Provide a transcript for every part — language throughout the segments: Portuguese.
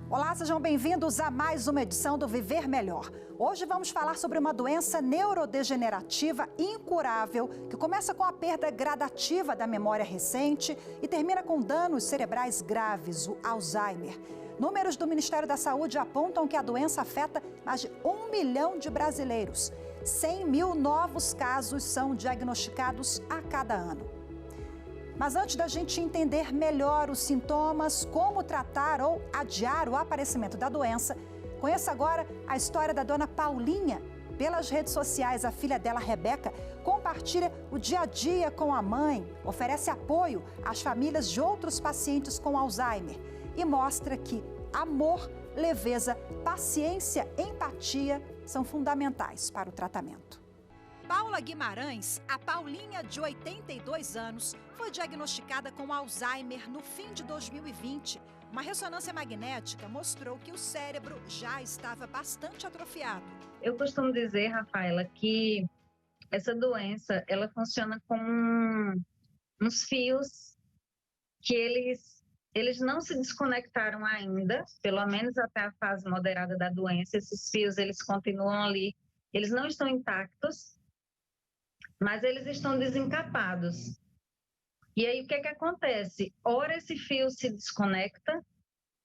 Olá, sejam bem-vindos a mais uma edição do Viver Melhor. Hoje vamos falar sobre uma doença neurodegenerativa incurável que começa com a perda gradativa da memória recente e termina com danos cerebrais graves, o Alzheimer. Números do Ministério da Saúde apontam que a doença afeta mais de 1 milhão de brasileiros. 100 mil novos casos são diagnosticados a cada ano. Mas antes da gente entender melhor os sintomas, como tratar ou adiar o aparecimento da doença, conheça agora a história da dona Paulinha. Pelas redes sociais, a filha dela, Rebeca, compartilha o dia a dia com a mãe, oferece apoio às famílias de outros pacientes com Alzheimer e mostra que amor, leveza, paciência, empatia são fundamentais para o tratamento. Paula Guimarães, a Paulinha de 82 anos, foi diagnosticada com Alzheimer no fim de 2020. Uma ressonância magnética mostrou que o cérebro já estava bastante atrofiado. Eu costumo dizer, Rafaela, que essa doença, ela funciona como uns fios que eles não se desconectaram ainda, pelo menos até a fase moderada da doença. Esses fios, eles continuam ali, eles não estão intactos, mas eles estão desencapados. E aí, o que acontece? Ora esse fio se desconecta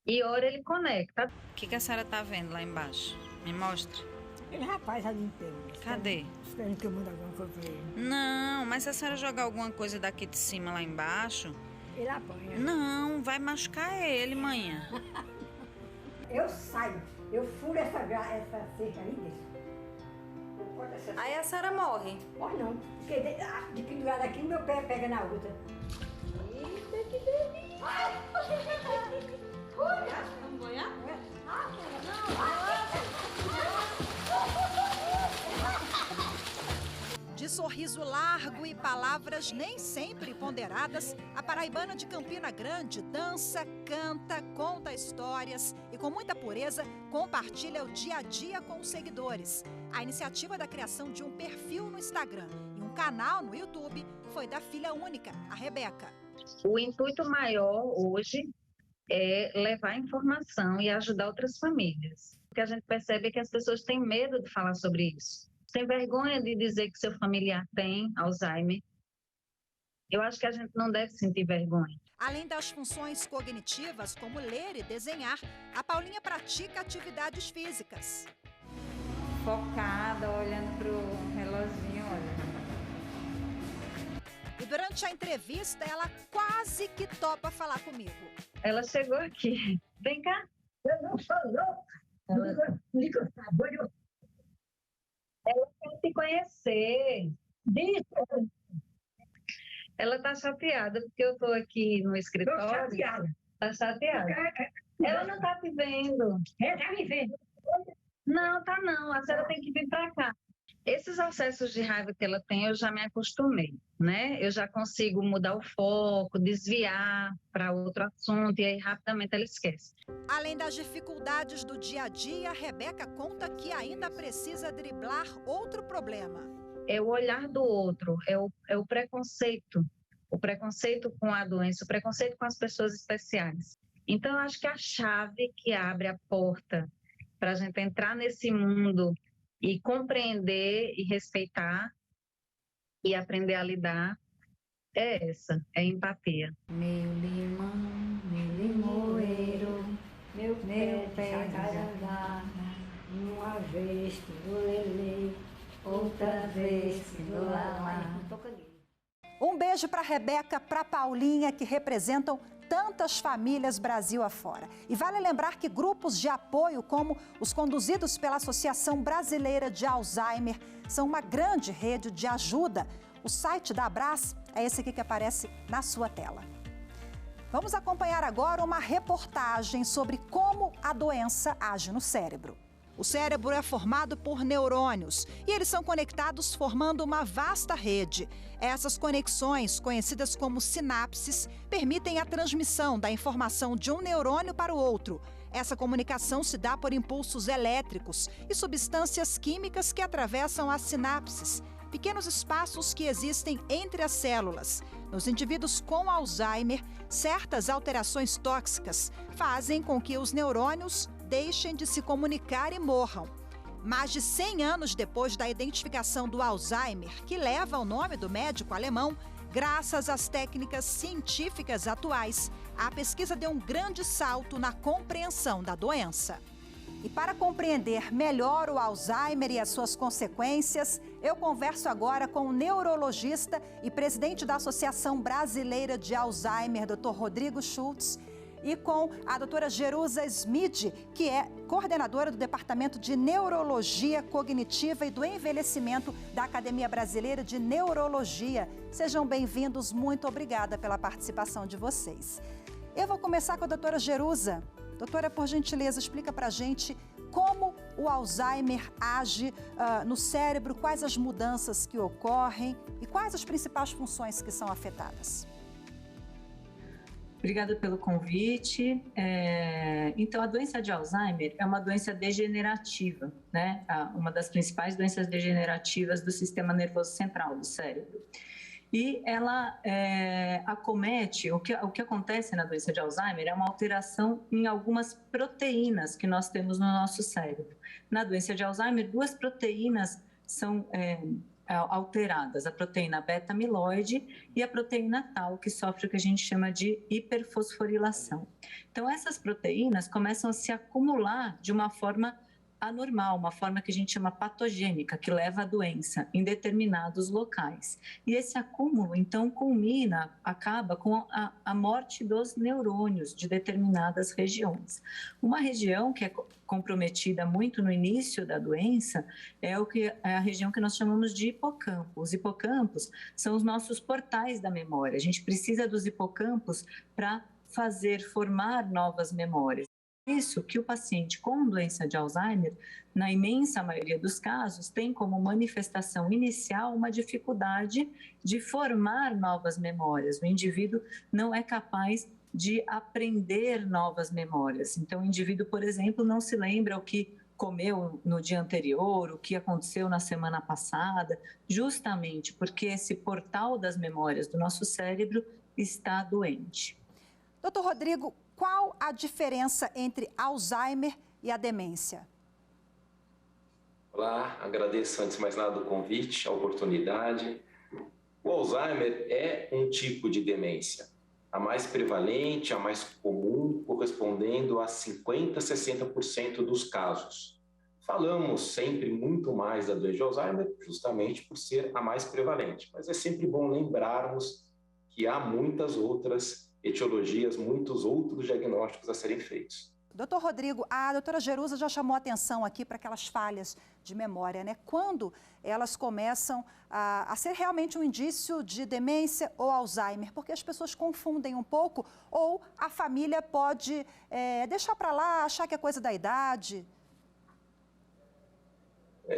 e ora ele conecta. O que a senhora está vendo lá embaixo? Me mostra. Ele rapaz ali inteiro. Cadê? Esperando que eu mande alguma coisa pra ele. Não, mas se a senhora jogar alguma coisa daqui de cima lá embaixo... Ele apanha. Não, vai machucar ele, manhã. Eu saio, eu furo essa cerca ali dentro. Aí a senhora morre. Morre não, porque de pendurada aqui, meu pé pega na outra. Eita, que delícia! Vamos banhar? De sorriso largo e palavras nem sempre ponderadas, a paraibana de Campina Grande dança, canta, conta histórias e, com muita pureza, compartilha o dia a dia com os seguidores. A iniciativa da criação de um perfil no Instagram e um canal no YouTube foi da filha única, a Rebeca. O intuito maior hoje é levar informação e ajudar outras famílias. O que a gente percebe é que as pessoas têm medo de falar sobre isso. Tem vergonha de dizer que seu familiar tem Alzheimer. Eu acho que a gente não deve sentir vergonha. Além das funções cognitivas, como ler e desenhar, a Paulinha pratica atividades físicas. Focada, olhando pro reloginho, olha. E durante a entrevista, ela quase que topa falar comigo. Ela chegou aqui. Vem cá. Eu não sou louca. Ela quer te conhecer. Disso. Ela está chateada porque eu estou aqui no escritório. Tô chateada. Está chateada. Ela não está te vendo. Ela tá me vendo. Não, tá não. A senhora tem que vir para cá. Esses acessos de raiva que ela tem, eu já me acostumei, né? Eu já consigo mudar o foco, desviar para outro assunto e aí rapidamente ela esquece. Além das dificuldades do dia a dia, a Rebeca conta que ainda precisa driblar outro problema. É o olhar do outro, é o preconceito com a doença, o preconceito com as pessoas especiais. Então, eu acho que a chave que abre a porta para a gente entrar nesse mundo e compreender e respeitar e aprender a lidar é essa, é a empatia. Meu limão, meu limoeiro, Meu pé pé de jacarandá, uma vez que do lelê, outra vez que do lalá. Um beijo para a Rebeca, para a Paulinha, que representam tantas famílias Brasil afora. E vale lembrar que grupos de apoio, como os conduzidos pela Associação Brasileira de Alzheimer, são uma grande rede de ajuda. O site da Abras é esse aqui que aparece na sua tela. Vamos acompanhar agora uma reportagem sobre como a doença age no cérebro. O cérebro é formado por neurônios e eles são conectados formando uma vasta rede. Essas conexões, conhecidas como sinapses, permitem a transmissão da informação de um neurônio para o outro. Essa comunicação se dá por impulsos elétricos e substâncias químicas que atravessam as sinapses. pequenos espaços que existem entre as células. Nos indivíduos com Alzheimer, certas alterações tóxicas fazem com que os neurônios deixem de se comunicar e morram. Mais de 100 anos depois da identificação do Alzheimer, que leva o nome do médico alemão, graças às técnicas científicas atuais, a pesquisa deu um grande salto na compreensão da doença. E para compreender melhor o Alzheimer e as suas consequências, eu converso agora com o neurologista e presidente da Associação Brasileira de Alzheimer, Dr. Rodrigo Schultz, e com a doutora Jerusa Smid, que é coordenadora do Departamento de Neurologia Cognitiva e do Envelhecimento da Academia Brasileira de Neurologia. Sejam bem-vindos, muito obrigada pela participação de vocês. Eu vou começar com a doutora Jerusa. Doutora, por gentileza, explica para a gente como o Alzheimer age no cérebro, quais as mudanças que ocorrem e quais as principais funções que são afetadas. Obrigada pelo convite. Então, a doença de Alzheimer é uma doença degenerativa, né? Uma das principais doenças degenerativas do sistema nervoso central do cérebro. E ela acomete, o que acontece na doença de Alzheimer é uma alteração em algumas proteínas que nós temos no nosso cérebro. Na doença de Alzheimer, 2 proteínas são alteradas, a proteína beta-amiloide e a proteína tau, que sofre o que a gente chama de hiperfosforilação. Então, essas proteínas começam a se acumular de uma forma anormal, uma forma que a gente chama patogênica, que leva à doença em determinados locais. E esse acúmulo, então, acaba com a morte dos neurônios de determinadas regiões. Uma região que é comprometida muito no início da doença é a região que nós chamamos de hipocampo. Os hipocampos são os nossos portais da memória. A gente precisa dos hipocampos para formar novas memórias. Isso que o paciente com doença de Alzheimer, na imensa maioria dos casos, tem como manifestação inicial uma dificuldade de formar novas memórias. O indivíduo não é capaz de aprender novas memórias. Então, o indivíduo, por exemplo, não se lembra o que comeu no dia anterior, o que aconteceu na semana passada, justamente porque esse portal das memórias do nosso cérebro está doente. Doutor Rodrigo, qual a diferença entre Alzheimer e a demência? Olá, agradeço antes de mais nada o convite, a oportunidade. O Alzheimer é um tipo de demência, a mais prevalente, a mais comum, correspondendo a 50% a 60% dos casos. Falamos sempre muito mais da doença de Alzheimer, justamente por ser a mais prevalente, mas é sempre bom lembrarmos que há muitas outras etiologias, muitos outros diagnósticos a serem feitos. Doutor Rodrigo, a doutora Jerusa já chamou a atenção aqui para aquelas falhas de memória, né? Quando elas começam a ser realmente um indício de demência ou Alzheimer? Porque as pessoas confundem um pouco ou a família pode deixar para lá, achar que é coisa da idade.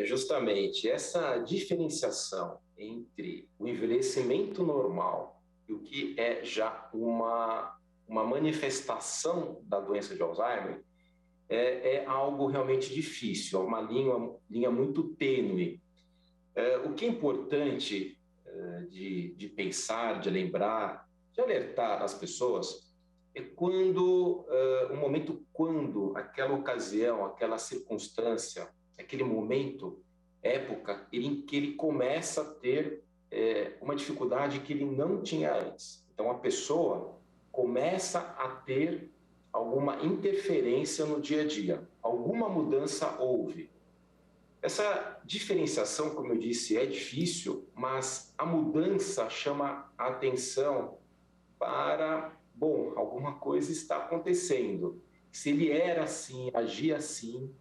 Justamente essa diferenciação entre o envelhecimento normal e o que é já uma manifestação da doença de Alzheimer é algo realmente difícil, é uma linha muito tênue. O que é importante de pensar, de lembrar, de alertar as pessoas é quando aquela ocasião, aquela circunstância, aquele momento, época em que ele começa a ter uma dificuldade que ele não tinha antes. Então, a pessoa começa a ter alguma interferência no dia a dia, alguma mudança houve. Essa diferenciação, como eu disse, é difícil, mas a mudança chama a atenção para, alguma coisa está acontecendo. Se ele era assim, agia assim,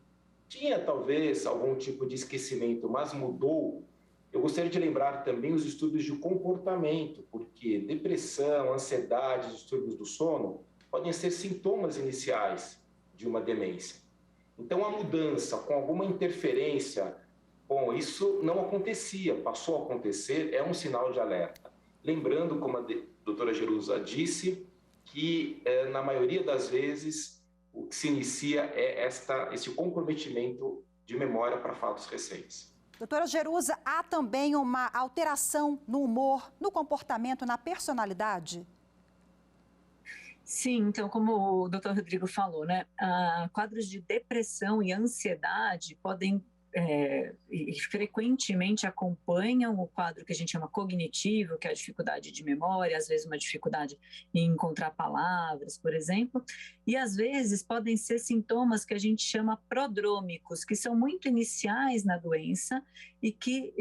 tinha talvez algum tipo de esquecimento, mas mudou. Eu gostaria de lembrar também os distúrbios de comportamento, porque depressão, ansiedade, distúrbios do sono podem ser sintomas iniciais de uma demência. Então, a mudança com alguma interferência, isso não acontecia, passou a acontecer, é um sinal de alerta. Lembrando, como a doutora Jerusa disse, que na maioria das vezes o que se inicia é esse comprometimento de memória para fatos recentes. Doutora Jerusa, há também uma alteração no humor, no comportamento, na personalidade? Sim, então, como o doutor Rodrigo falou, né, quadros de depressão e ansiedade podem e frequentemente acompanham o quadro que a gente chama cognitivo, que é a dificuldade de memória, às vezes uma dificuldade em encontrar palavras, por exemplo, e às vezes podem ser sintomas que a gente chama prodrômicos, que são muito iniciais na doença e que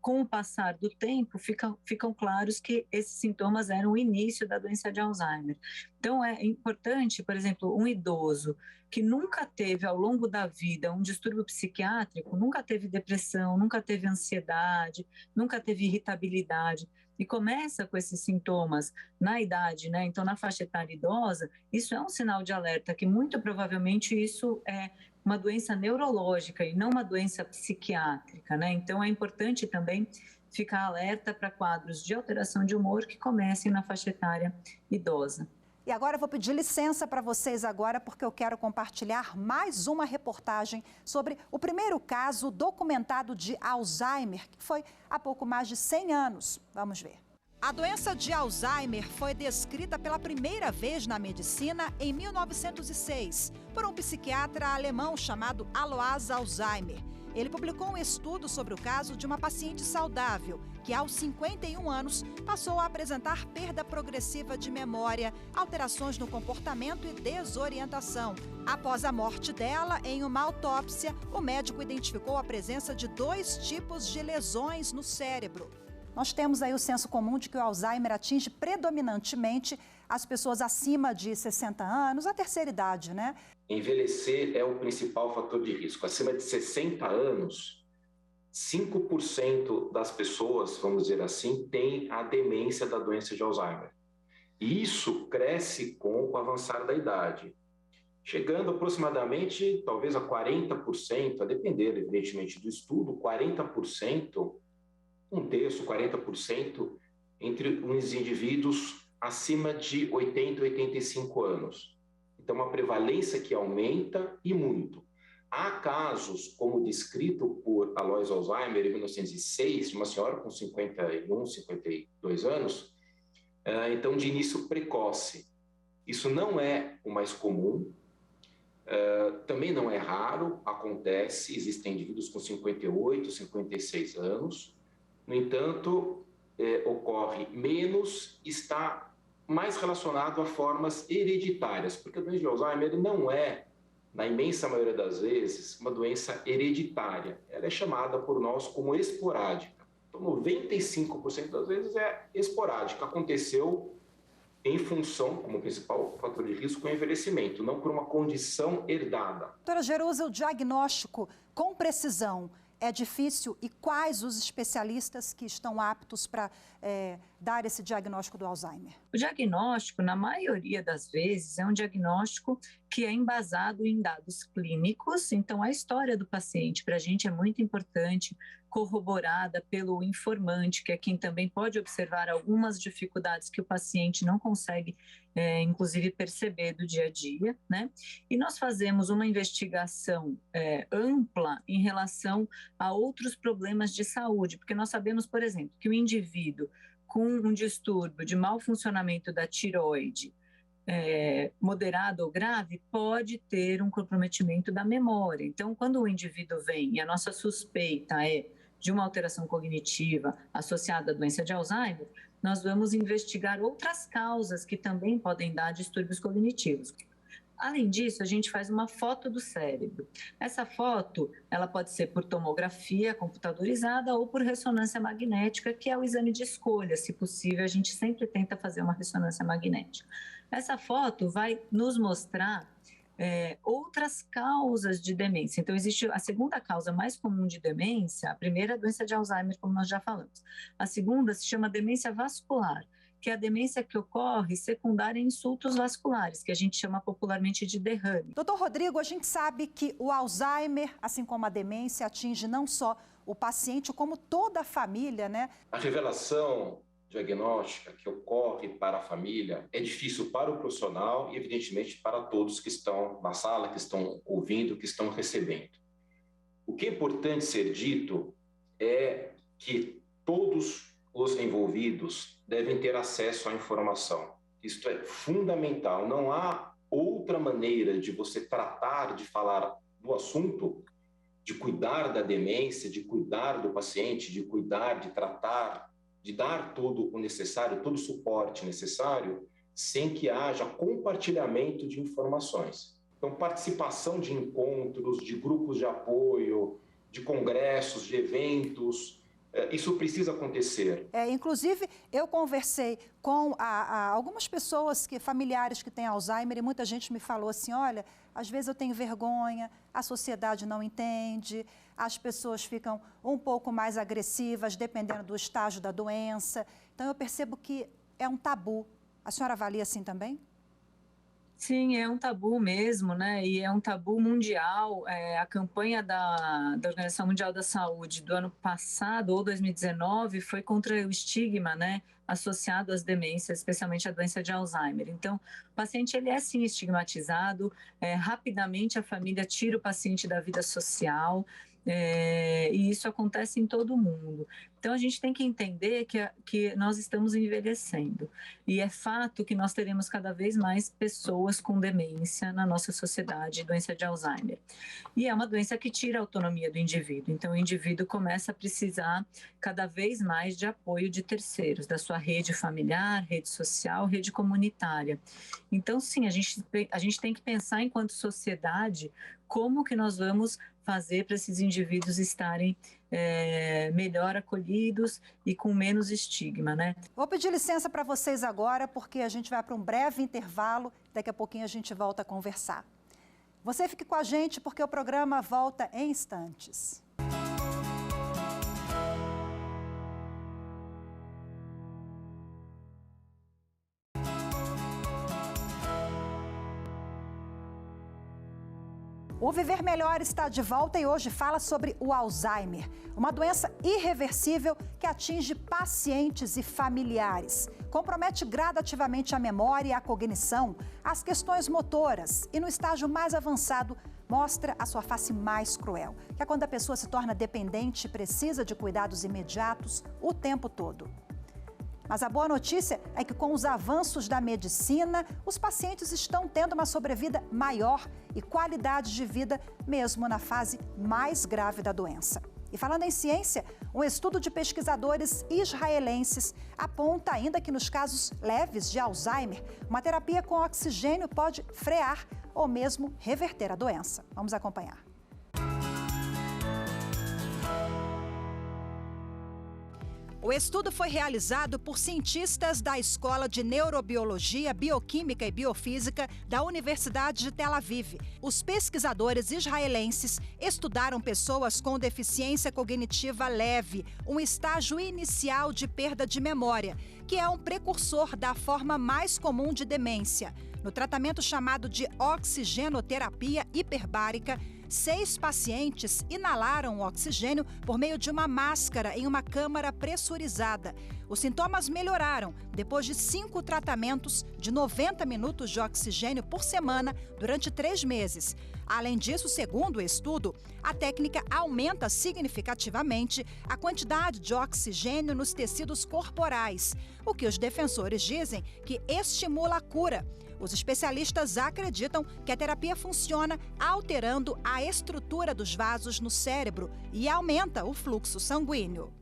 com o passar do tempo, ficam claros que esses sintomas eram o início da doença de Alzheimer. Então, é importante, por exemplo, um idoso que nunca teve, ao longo da vida, um distúrbio psiquiátrico, nunca teve depressão, nunca teve ansiedade, nunca teve irritabilidade, e começa com esses sintomas na idade, né? Então, na faixa etária idosa, isso é um sinal de alerta, que muito provavelmente isso é uma doença neurológica e não uma doença psiquiátrica, né? Então, é importante também ficar alerta para quadros de alteração de humor que comecem na faixa etária idosa. E agora eu vou pedir licença para vocês agora, porque eu quero compartilhar mais uma reportagem sobre o primeiro caso documentado de Alzheimer, que foi há pouco mais de 100 anos. Vamos ver. A doença de Alzheimer foi descrita pela primeira vez na medicina em 1906 por um psiquiatra alemão chamado Alois Alzheimer. Ele publicou um estudo sobre o caso de uma paciente saudável que, aos 51 anos, passou a apresentar perda progressiva de memória, alterações no comportamento e desorientação. Após a morte dela, em uma autópsia, o médico identificou a presença de 2 tipos de lesões no cérebro. Nós temos aí o senso comum de que o Alzheimer atinge predominantemente as pessoas acima de 60 anos, a terceira idade, né? Envelhecer é o principal fator de risco. Acima de 60 anos, 5% das pessoas, vamos dizer assim, têm a demência da doença de Alzheimer. E isso cresce com o avançar da idade, chegando aproximadamente, talvez a 40%, a depender, evidentemente, do estudo, 40%, um terço, 40%, entre os indivíduos acima de 80 e 85 anos. Então, uma prevalência que aumenta e muito. Há casos, como descrito por Alois Alzheimer em 1906, de uma senhora com 51, 52 anos, então de início precoce. Isso não é o mais comum, também não é raro, acontece, existem indivíduos com 58, 56 anos. No entanto, ocorre menos, está mais relacionado a formas hereditárias, porque a doença de Alzheimer não é, na imensa maioria das vezes, uma doença hereditária. Ela é chamada por nós como esporádica. Então, 95% das vezes é esporádica. Aconteceu em função, como principal fator de risco, o envelhecimento, não por uma condição herdada. Doutora Jerusa, o diagnóstico com precisão é difícil e quais os especialistas que estão aptos para dar esse diagnóstico do Alzheimer? O diagnóstico, na maioria das vezes, é um diagnóstico que é embasado em dados clínicos, então a história do paciente para a gente é muito importante, corroborada pelo informante, que é quem também pode observar algumas dificuldades que o paciente não consegue, inclusive, perceber do dia a dia, né? E nós fazemos uma investigação ampla em relação a outros problemas de saúde, porque nós sabemos, por exemplo, que o indivíduo com um distúrbio de mau funcionamento da tireoide, moderado ou grave, pode ter um comprometimento da memória. Então, quando o indivíduo vem e a nossa suspeita é de uma alteração cognitiva associada à doença de Alzheimer, nós vamos investigar outras causas que também podem dar distúrbios cognitivos. Além disso, a gente faz uma foto do cérebro. Essa foto, ela pode ser por tomografia computadorizada ou por ressonância magnética, que é o exame de escolha. Se possível, a gente sempre tenta fazer uma ressonância magnética. Essa foto vai nos mostrar outras causas de demência. Então, existe a segunda causa mais comum de demência, a primeira é a doença de Alzheimer, como nós já falamos. A segunda se chama demência vascular, que é a demência que ocorre secundária a insultos vasculares, que a gente chama popularmente de derrame. Doutor Rodrigo, a gente sabe que o Alzheimer, assim como a demência, atinge não só o paciente, como toda a família, né? A revelação diagnóstica que ocorre para a família é difícil para o profissional e, evidentemente, para todos que estão na sala, que estão ouvindo, que estão recebendo. O que é importante ser dito é que todos os envolvidos devem ter acesso à informação. Isto é fundamental. Não há outra maneira de você tratar, de falar do assunto, de cuidar da demência, de cuidar do paciente, de cuidar, de tratar, de dar todo o necessário, todo o suporte necessário, sem que haja compartilhamento de informações. Então, participação de encontros, de grupos de apoio, de congressos, de eventos, isso precisa acontecer. Inclusive, eu conversei com algumas pessoas, familiares que têm Alzheimer, e muita gente me falou assim, olha, às vezes eu tenho vergonha, a sociedade não entende, as pessoas ficam um pouco mais agressivas, dependendo do estágio da doença. Então, eu percebo que é um tabu. A senhora avalia assim também? Sim, é um tabu mesmo, né? E é um tabu mundial. A campanha da Organização Mundial da Saúde do ano passado, ou 2019, foi contra o estigma, né? Associado às demências, especialmente a doença de Alzheimer. Então, o paciente, ele é sim estigmatizado, rapidamente a família tira o paciente da vida social, e isso acontece em todo o mundo. Então, a gente tem que entender que nós estamos envelhecendo. E é fato que nós teremos cada vez mais pessoas com demência na nossa sociedade, doença de Alzheimer. E é uma doença que tira a autonomia do indivíduo. Então, o indivíduo começa a precisar cada vez mais de apoio de terceiros, da sua rede familiar, rede social, rede comunitária. Então, sim, a gente tem que pensar enquanto sociedade como que nós vamos fazer para esses indivíduos estarem melhor acolhidos e com menos estigma, né? Vou pedir licença para vocês agora, porque a gente vai para um breve intervalo, daqui a pouquinho a gente volta a conversar. Você fique com a gente, porque o programa volta em instantes. O Viver Melhor está de volta e hoje fala sobre o Alzheimer, uma doença irreversível que atinge pacientes e familiares. Compromete gradativamente a memória e a cognição, as questões motoras e, no estágio mais avançado, mostra a sua face mais cruel, que é quando a pessoa se torna dependente e precisa de cuidados imediatos o tempo todo. Mas a boa notícia é que, com os avanços da medicina, os pacientes estão tendo uma sobrevida maior e qualidade de vida, mesmo na fase mais grave da doença. E falando em ciência, um estudo de pesquisadores israelenses aponta ainda que, nos casos leves de Alzheimer, uma terapia com oxigênio pode frear ou mesmo reverter a doença. Vamos acompanhar. O estudo foi realizado por cientistas da Escola de Neurobiologia, Bioquímica e Biofísica da Universidade de Tel Aviv. Os pesquisadores israelenses estudaram pessoas com deficiência cognitiva leve, um estágio inicial de perda de memória, que é um precursor da forma mais comum de demência. No tratamento chamado de oxigenoterapia hiperbárica, 6 pacientes inalaram o oxigênio por meio de uma máscara em uma câmara pressurizada. Os sintomas melhoraram depois de 5 tratamentos de 90 minutos de oxigênio por semana durante 3 meses. Além disso, segundo o estudo, a técnica aumenta significativamente a quantidade de oxigênio nos tecidos corporais, o que os defensores dizem que estimula a cura. Os especialistas acreditam que a terapia funciona alterando a estrutura dos vasos no cérebro e aumenta o fluxo sanguíneo.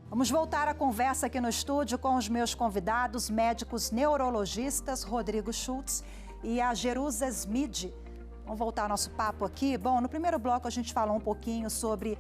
Vamos voltar à conversa aqui no estúdio com os meus convidados, médicos neurologistas Rodrigo Schultz e a Jerusa Smid. Vamos voltar ao nosso papo aqui. Bom, no primeiro bloco a gente falou um pouquinho sobre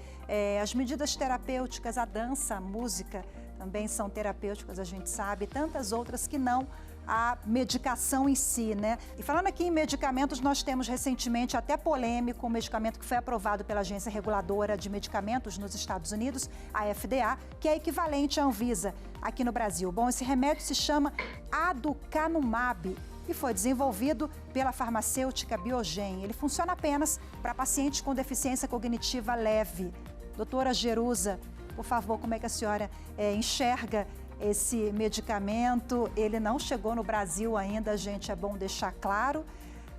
as medidas terapêuticas, a dança, a música também são terapêuticas, a gente sabe, tantas outras que não a medicação em si, né? E falando aqui em medicamentos, nós temos recentemente até polêmico um medicamento que foi aprovado pela Agência Reguladora de Medicamentos nos Estados Unidos, a FDA, que é equivalente à Anvisa aqui no Brasil. Bom, esse remédio se chama Aducanumab e foi desenvolvido pela farmacêutica Biogen. Ele funciona apenas para pacientes com deficiência cognitiva leve. Doutora Jerusa, por favor, como é que a senhora enxerga esse medicamento? Ele não chegou no Brasil ainda, gente, é bom deixar claro,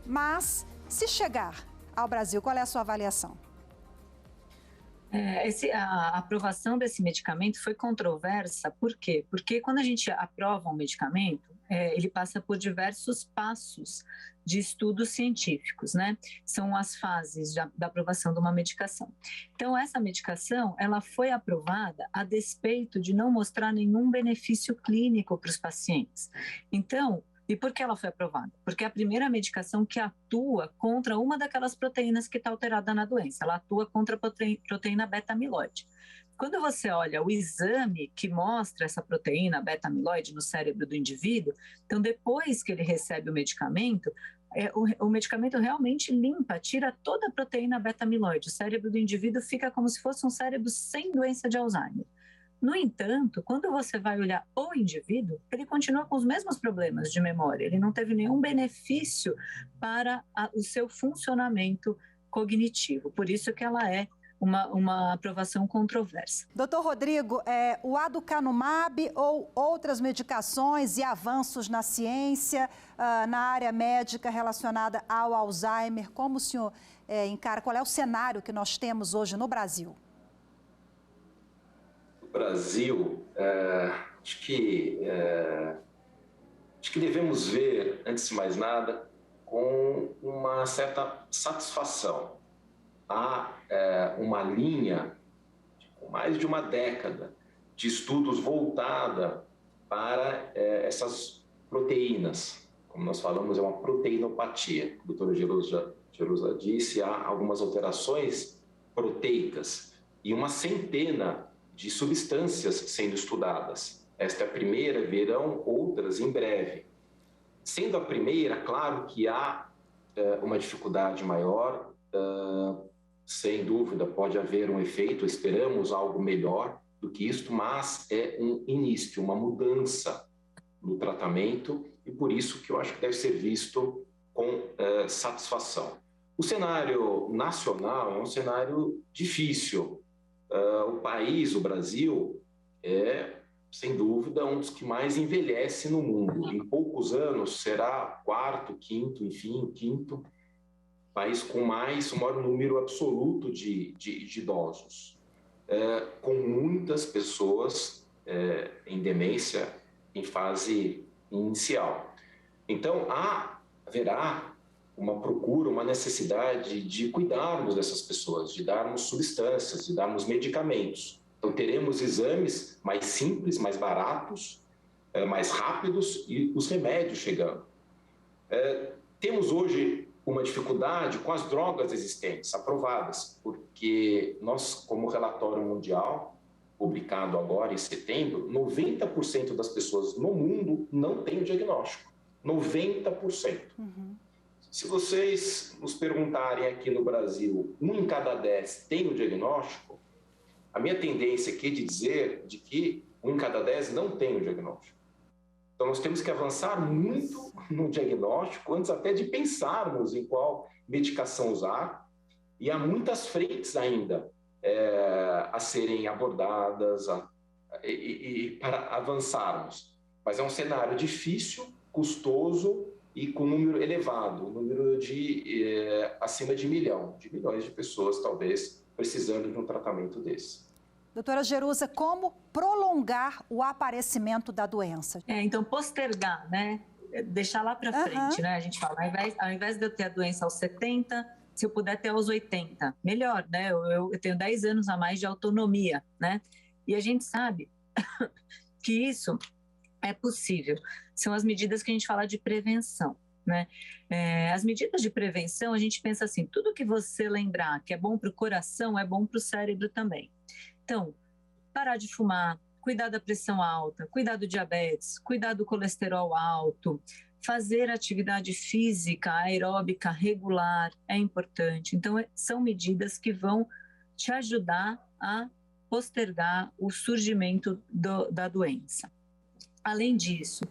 Mas, se chegar ao Brasil, qual é a sua avaliação? A aprovação desse medicamento foi controversa, por quê? Porque quando a gente aprova um medicamento, ele passa por diversos passos de estudos científicos, né? São as fases da aprovação de uma medicação. Então, essa medicação, ela foi aprovada a despeito de não mostrar nenhum benefício clínico para os pacientes. Então, e por que ela foi aprovada? Porque é a primeira medicação que atua contra uma daquelas proteínas que está alterada na doença. Ela atua contra a proteína beta-amiloide. Quando você olha o exame que mostra essa proteína beta-amiloide no cérebro do indivíduo, então depois que ele recebe o medicamento realmente limpa, tira toda a proteína beta-amiloide. O cérebro do indivíduo fica como se fosse um cérebro sem doença de Alzheimer. No entanto, quando você vai olhar o indivíduo, ele continua com os mesmos problemas de memória, ele não teve nenhum benefício para o seu funcionamento cognitivo, por isso que ela é uma aprovação controversa. Doutor Rodrigo, o aducanumab ou outras medicações e avanços na ciência, na área médica relacionada ao Alzheimer, como o senhor encara, qual é o cenário que nós temos hoje no Brasil? Brasil, acho que devemos ver, antes de mais nada, com uma certa satisfação. Há uma linha, com mais de uma década, de estudos voltada para essas proteínas. Como nós falamos, é uma proteinopatia. A doutora Jerusa disse, há algumas alterações proteicas e uma centena de substâncias sendo estudadas. Esta é a primeira, virão outras em breve. Sendo a primeira, claro que há uma dificuldade maior, sem dúvida pode haver um efeito, esperamos algo melhor do que isto, mas é um início, uma mudança no tratamento e por isso que eu acho que deve ser visto com satisfação. O cenário nacional é um cenário difícil. O país, o Brasil, é, sem dúvida, um dos que mais envelhece no mundo. Em poucos anos será quarto, quinto, enfim, quinto país com o maior número absoluto de idosos, com muitas pessoas em demência em fase inicial. Então, haverá uma procura, uma necessidade de cuidarmos dessas pessoas, de darmos substâncias, de darmos medicamentos. Então, teremos exames mais simples, mais baratos, mais rápidos e os remédios chegando. Temos hoje uma dificuldade com as drogas existentes, aprovadas, porque nós, como relatório mundial, publicado agora em setembro, 90% das pessoas no mundo não têm o diagnóstico. 90%. Uhum. Se vocês nos perguntarem aqui no Brasil, 1 em cada 10 tem o diagnóstico, a minha tendência aqui é de dizer de que 1 em cada 10 não tem o diagnóstico. Então, nós temos que avançar muito no diagnóstico, antes até de pensarmos em qual medicação usar, e há muitas frentes ainda a serem abordadas e para avançarmos. Mas é um cenário difícil, custoso, e com número elevado, número de acima de milhões de pessoas, talvez, precisando de um tratamento desse. Doutora Jerusa, como prolongar o aparecimento da doença? Então, postergar, né? Deixar lá para frente, né? A gente fala, ao invés de eu ter a doença aos 70, se eu puder ter aos 80, melhor, né? Eu tenho 10 anos a mais de autonomia, né? E a gente sabe que isso é possível. São as medidas que a gente fala de prevenção, né? As medidas de prevenção, a gente pensa assim, tudo que você lembrar que é bom para o coração, é bom para o cérebro também. Então, parar de fumar, cuidar da pressão alta, cuidar do diabetes, cuidar do colesterol alto, fazer atividade física aeróbica regular é importante. Então, são medidas que vão te ajudar a postergar o surgimento da doença. Além disso,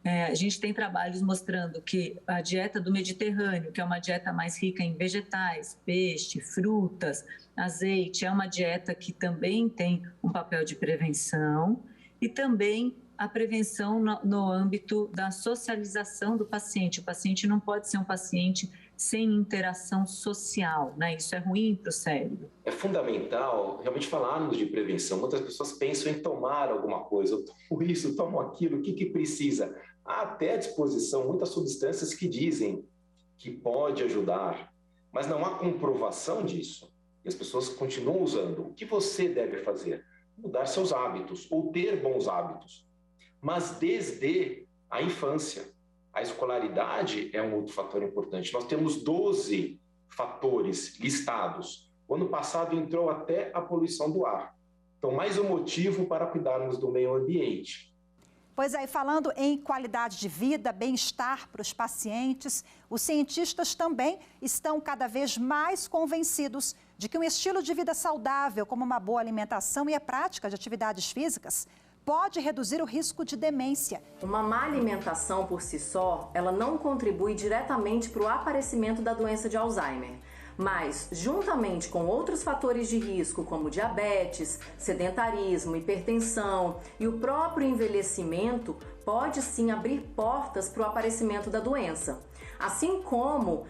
a gente tem trabalhos mostrando que a dieta do Mediterrâneo, que é uma dieta mais rica em vegetais, peixe, frutas, azeite, é uma dieta que também tem um papel de prevenção e também a prevenção no âmbito da socialização do paciente. O paciente não pode ser um paciente sem interação social, né? Isso é ruim para o cérebro. É fundamental realmente falarmos de prevenção. Muitas pessoas pensam em tomar alguma coisa, eu tomo isso, eu tomo aquilo, o que precisa? Há até à disposição muitas substâncias que dizem que pode ajudar, mas não há comprovação disso. E as pessoas continuam usando. O que você deve fazer? Mudar seus hábitos ou ter bons hábitos. Mas desde a infância. A escolaridade é um outro fator importante. Nós temos 12 fatores listados. O ano passado entrou até a poluição do ar. Então, mais um motivo para cuidarmos do meio ambiente. Pois é, falando em qualidade de vida, bem-estar para os pacientes, os cientistas também estão cada vez mais convencidos de que um estilo de vida saudável, como uma boa alimentação e a prática de atividades físicas, pode reduzir o risco de demência. Uma má alimentação por si só, ela não contribui diretamente para o aparecimento da doença de Alzheimer. Mas, juntamente com outros fatores de risco, como diabetes, sedentarismo, hipertensão e o próprio envelhecimento, pode sim abrir portas para o aparecimento da doença. Assim como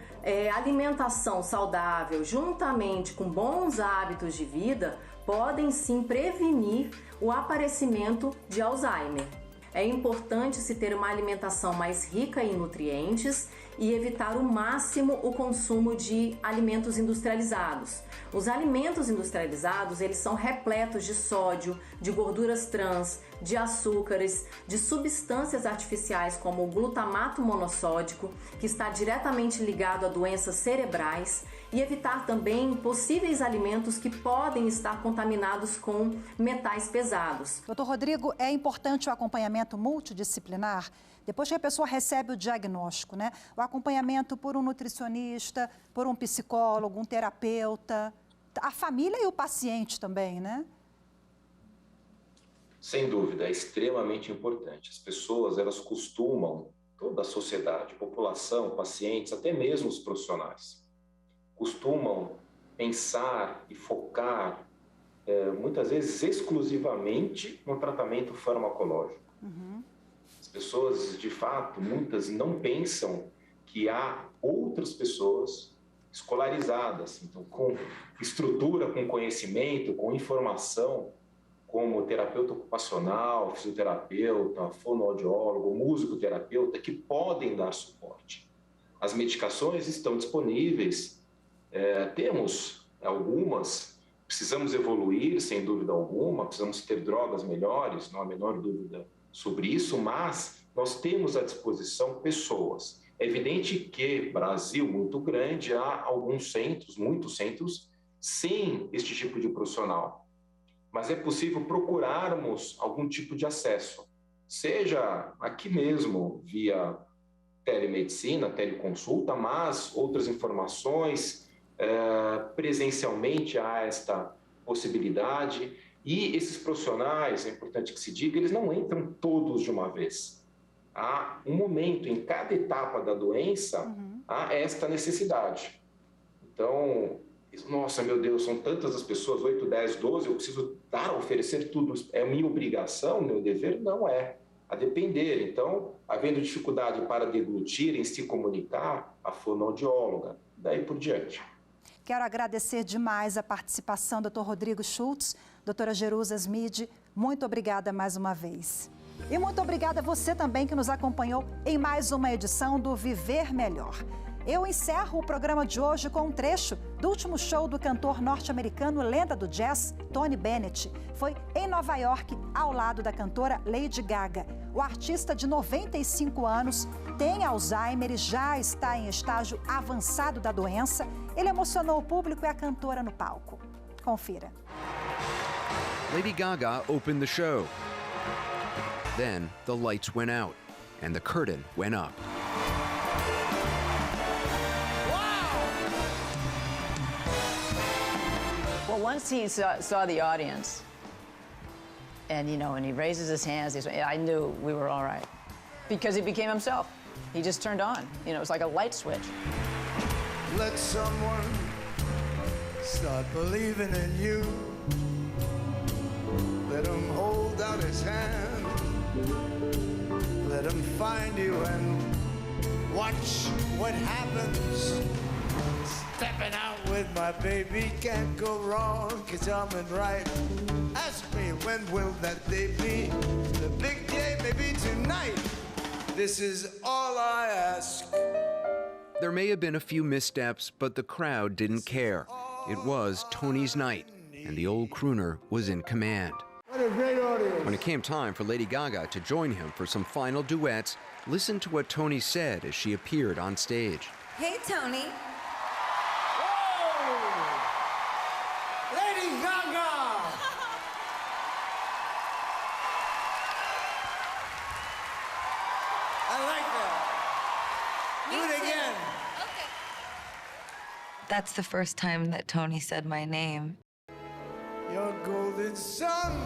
alimentação saudável, juntamente com bons hábitos de vida, podem sim prevenir o aparecimento de Alzheimer. É importante se ter uma alimentação mais rica em nutrientes e evitar o máximo o consumo de alimentos industrializados. Os alimentos industrializados, eles são repletos de sódio, de gorduras trans, de açúcares, de substâncias artificiais como o glutamato monossódico, que está diretamente ligado a doenças cerebrais, e evitar também possíveis alimentos que podem estar contaminados com metais pesados. Doutor Rodrigo, é importante o acompanhamento multidisciplinar? Depois que a pessoa recebe o diagnóstico, né? O acompanhamento por um nutricionista, por um psicólogo, um terapeuta, a família e o paciente também, né? Sem dúvida, é extremamente importante. As pessoas, elas costumam, toda a sociedade, população, pacientes, até mesmo os profissionais, costumam pensar e focar, muitas vezes, exclusivamente no tratamento farmacológico. Uhum. As pessoas, de fato, muitas não pensam que há outras pessoas escolarizadas, então, com estrutura, com conhecimento, com informação, como terapeuta ocupacional, fisioterapeuta, fonoaudiólogo, musicoterapeuta, que podem dar suporte. As medicações estão disponíveis, temos algumas, precisamos evoluir, sem dúvida alguma, precisamos ter drogas melhores, não há a menor dúvida sobre isso, mas nós temos à disposição pessoas. É evidente que Brasil muito grande, há alguns centros, muitos centros, sem este tipo de profissional. Mas é possível procurarmos algum tipo de acesso, seja aqui mesmo, via telemedicina, teleconsulta, mas outras informações, presencialmente há esta possibilidade. E esses profissionais, é importante que se diga, eles não entram todos de uma vez. Há um momento, em cada etapa da doença, há esta necessidade. Então, nossa, meu Deus, são tantas as pessoas, 8, 10, 12, eu preciso oferecer tudo, é minha obrigação, meu dever? Não é, a depender. Então, havendo dificuldade para deglutir, em se comunicar, a fonoaudióloga, daí por diante. Quero agradecer demais a participação do Dr. Rodrigo Schultz, doutora Jerusa Smid, muito obrigada mais uma vez. E muito obrigada a você também que nos acompanhou em mais uma edição do Viver Melhor. Eu encerro o programa de hoje com um trecho do último show do cantor norte-americano lenda do jazz, Tony Bennett. Foi em Nova York, ao lado da cantora Lady Gaga. O artista de 95 anos tem Alzheimer e já está em estágio avançado da doença. Ele emocionou o público e a cantora no palco. Confira. Lady Gaga opened the show. Then the lights went out and the curtain went up. Well, once he saw the audience, and and he raises his hands, I knew we were all right, because he became himself. He just turned on. It was like a light switch. Let someone start believing in you. Let him hold out his hand. and find you and watch what happens. Stepping out with my baby can't go wrong, 'cause I'm in right. Ask me, when will that day be? The big day may be tonight. This is all I ask. There may have been a few missteps, but the crowd didn't care. It was Tony's night, and the old crooner was in command. What a great audience. When it came time for Lady Gaga to join him for some final duets, listen to what Tony said as she appeared on stage. Hey, Tony. Lady Gaga! I like that. Do it again. Okay. That's the first time that Tony said my name. Your golden sun